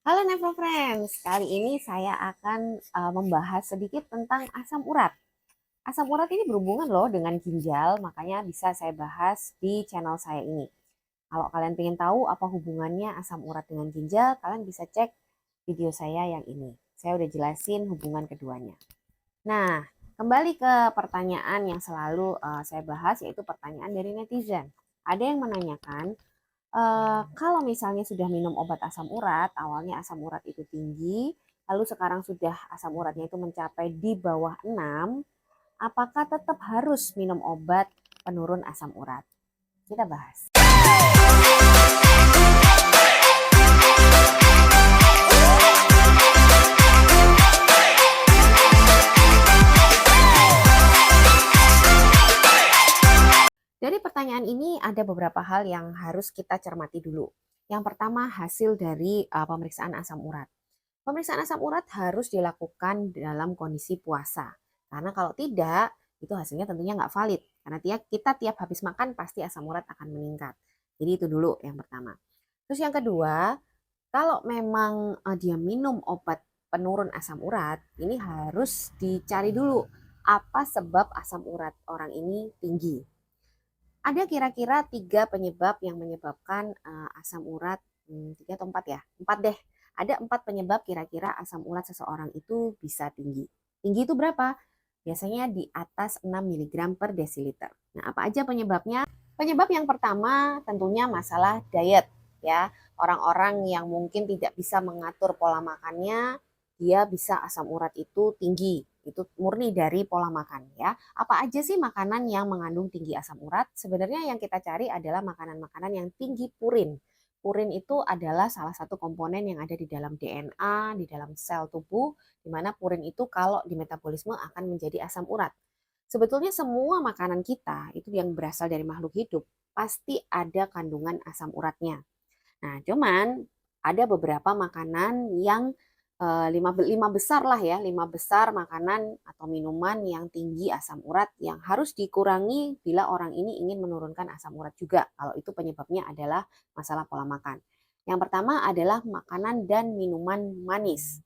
Halo Nevo Friends, kali ini saya akan membahas sedikit tentang asam urat. Asam urat ini berhubungan loh dengan ginjal, makanya bisa saya bahas di channel saya ini. Kalau kalian ingin tahu apa hubungannya asam urat dengan ginjal, kalian bisa cek video saya yang ini. Saya udah jelasin hubungan keduanya. Nah, kembali ke pertanyaan yang selalu saya bahas, yaitu pertanyaan dari netizen. Ada yang menanyakan, kalau misalnya sudah minum obat asam urat, awalnya asam urat itu tinggi, lalu sekarang sudah asam uratnya itu mencapai di bawah 6, apakah tetap harus minum obat penurun asam urat? Kita bahas. Dari pertanyaan ini ada beberapa hal yang harus kita cermati dulu. Yang pertama, hasil dari pemeriksaan asam urat. Pemeriksaan asam urat harus dilakukan dalam kondisi puasa. Karena kalau tidak, itu hasilnya tentunya nggak valid. Karena kita tiap habis makan pasti asam urat akan meningkat. Jadi itu dulu yang pertama. Terus yang kedua, kalau memang dia minum obat penurun asam urat, ini harus dicari dulu apa sebab asam urat orang ini tinggi. Ada kira-kira 3 penyebab yang menyebabkan asam urat, 3 atau 4 ya? 4 deh. Ada 4 penyebab kira-kira asam urat seseorang itu bisa tinggi. Tinggi itu berapa? Biasanya di atas 6 miligram per desiliter. Nah, apa aja penyebabnya? Penyebab yang pertama tentunya masalah diet ya. Orang-orang yang mungkin tidak bisa mengatur pola makannya, dia bisa asam urat itu tinggi. Itu murni dari pola makan ya. Apa aja sih makanan yang mengandung tinggi asam urat? Sebenarnya yang kita cari adalah makanan-makanan yang tinggi purin. Purin itu adalah salah satu komponen yang ada di dalam DNA, di dalam sel tubuh, di mana purin itu kalau di metabolisme akan menjadi asam urat. Sebetulnya semua makanan kita itu yang berasal dari makhluk hidup pasti ada kandungan asam uratnya. Nah, cuman ada beberapa makanan yang lima besar lah ya, 5 besar makanan atau minuman yang tinggi asam urat yang harus dikurangi bila orang ini ingin menurunkan asam urat juga. Kalau itu penyebabnya adalah masalah pola makan. Yang pertama adalah makanan dan minuman manis.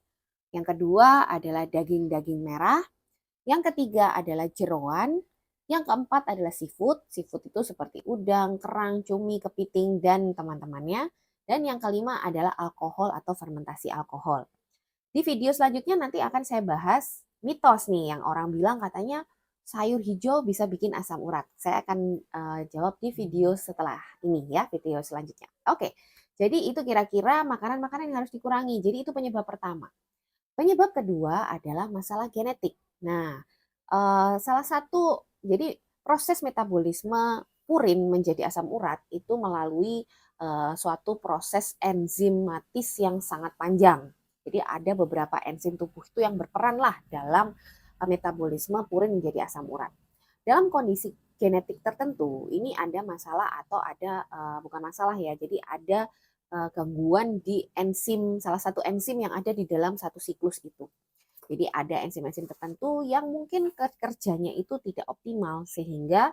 Yang kedua adalah daging-daging merah. Yang ketiga adalah jeroan. Yang keempat adalah seafood. Seafood itu seperti udang, kerang, cumi, kepiting, dan teman-temannya. Dan yang kelima adalah alkohol atau fermentasi alkohol. Di video selanjutnya nanti akan saya bahas mitos nih yang orang bilang katanya sayur hijau bisa bikin asam urat. Saya akan jawab di video setelah ini ya, video selanjutnya. Oke, jadi itu kira-kira makanan-makanan yang harus dikurangi. Jadi itu penyebab pertama. Penyebab kedua adalah masalah genetik. Nah, salah satu jadi proses metabolisme purin menjadi asam urat itu melalui suatu proses enzimatis yang sangat panjang. Jadi ada beberapa enzim tubuh itu yang berperan lah dalam metabolisme purin menjadi asam urat. Dalam kondisi genetik tertentu, ini ada masalah atau ada bukan masalah ya. Jadi ada gangguan di enzim salah satu enzim yang ada di dalam satu siklus itu. Jadi ada enzim-enzim tertentu yang mungkin kerjanya itu tidak optimal sehingga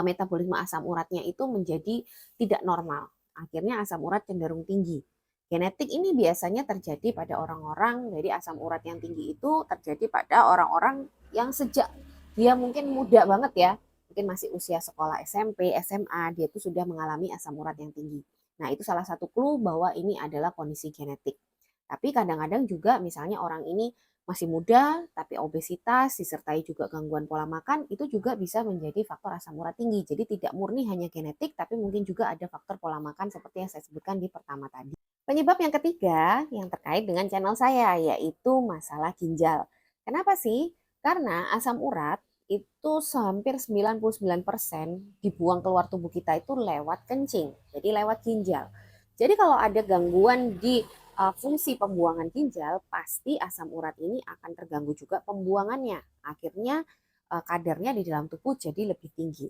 metabolisme asam uratnya itu menjadi tidak normal. Akhirnya asam urat cenderung tinggi. Genetik ini biasanya terjadi pada orang-orang, jadi asam urat yang tinggi itu terjadi pada orang-orang yang sejak dia mungkin muda banget ya, mungkin masih usia sekolah SMP, SMA, dia itu sudah mengalami asam urat yang tinggi. Nah, itu salah satu clue bahwa ini adalah kondisi genetik. Tapi kadang-kadang juga misalnya orang ini masih muda tapi obesitas disertai juga gangguan pola makan itu juga bisa menjadi faktor asam urat tinggi. Jadi tidak murni hanya genetik tapi mungkin juga ada faktor pola makan seperti yang saya sebutkan di pertama tadi. Penyebab yang ketiga yang terkait dengan channel saya yaitu masalah ginjal. Kenapa sih? Karena asam urat itu hampir 99% dibuang keluar tubuh kita itu lewat kencing. Jadi lewat ginjal. Jadi kalau ada gangguan di fungsi pembuangan ginjal, pasti asam urat ini akan terganggu juga pembuangannya. Akhirnya kadarnya di dalam tubuh jadi lebih tinggi.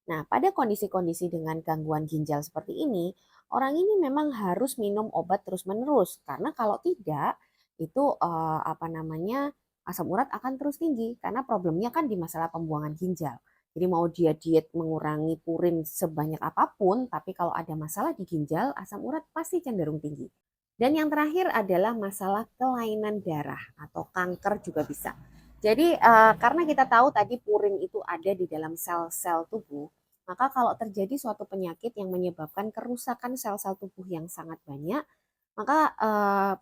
Nah, pada kondisi-kondisi dengan gangguan ginjal seperti ini, orang ini memang harus minum obat terus-menerus karena kalau tidak itu apa namanya asam urat akan terus tinggi karena problemnya kan di masalah pembuangan ginjal. Jadi mau dia diet mengurangi purin sebanyak apapun, tapi kalau ada masalah di ginjal, asam urat pasti cenderung tinggi. Dan yang terakhir adalah masalah kelainan darah atau kanker juga bisa. Jadi karena kita tahu tadi purin itu ada di dalam sel-sel tubuh, maka kalau terjadi suatu penyakit yang menyebabkan kerusakan sel-sel tubuh yang sangat banyak, maka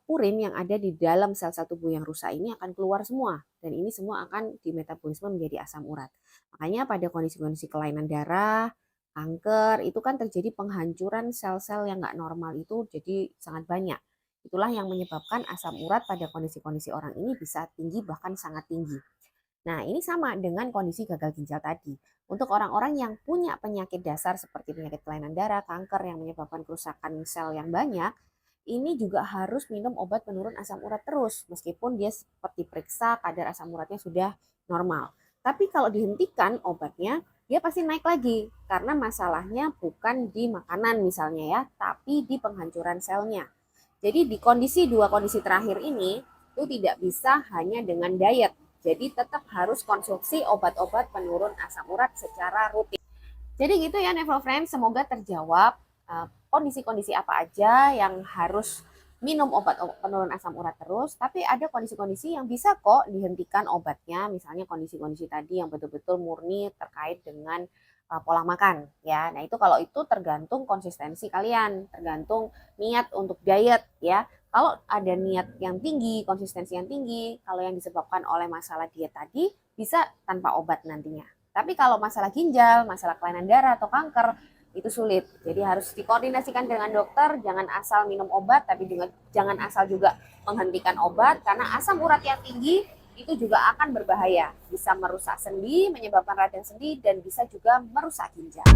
purin yang ada di dalam sel-sel tubuh yang rusak ini akan keluar semua dan ini semua akan dimetabolisme menjadi asam urat. Makanya pada kondisi-kondisi kelainan darah, kanker itu kan terjadi penghancuran sel-sel yang nggak normal itu jadi sangat banyak. Itulah yang menyebabkan asam urat pada kondisi-kondisi orang ini bisa tinggi bahkan sangat tinggi. Nah, ini sama dengan kondisi gagal ginjal tadi. Untuk orang-orang yang punya penyakit dasar seperti penyakit kelainan darah, kanker yang menyebabkan kerusakan sel yang banyak, ini juga harus minum obat penurun asam urat terus, meskipun dia seperti periksa kadar asam uratnya sudah normal. Tapi kalau dihentikan obatnya, dia pasti naik lagi, karena masalahnya bukan di makanan misalnya ya, tapi di penghancuran selnya. Jadi di dua kondisi terakhir ini, itu tidak bisa hanya dengan diet. Jadi tetap harus konsumsi obat-obat penurun asam urat secara rutin. Jadi gitu ya Nevel Friends, semoga terjawab kondisi-kondisi apa aja yang harus minum obat penurun asam urat terus, tapi ada kondisi-kondisi yang bisa kok dihentikan obatnya, misalnya kondisi-kondisi tadi yang betul-betul murni terkait dengan pola makan ya. Nah, itu kalau itu tergantung konsistensi kalian, tergantung niat untuk diet ya. Kalau ada niat yang tinggi, konsistensi yang tinggi, kalau yang disebabkan oleh masalah diet tadi bisa tanpa obat nantinya. Tapi kalau masalah ginjal, masalah kelainan darah atau kanker itu sulit. Jadi harus dikoordinasikan dengan dokter, jangan asal minum obat tapi juga jangan asal juga menghentikan obat karena asam urat yang tinggi itu juga akan berbahaya, bisa merusak sendi, menyebabkan radang sendi dan bisa juga merusak ginjal.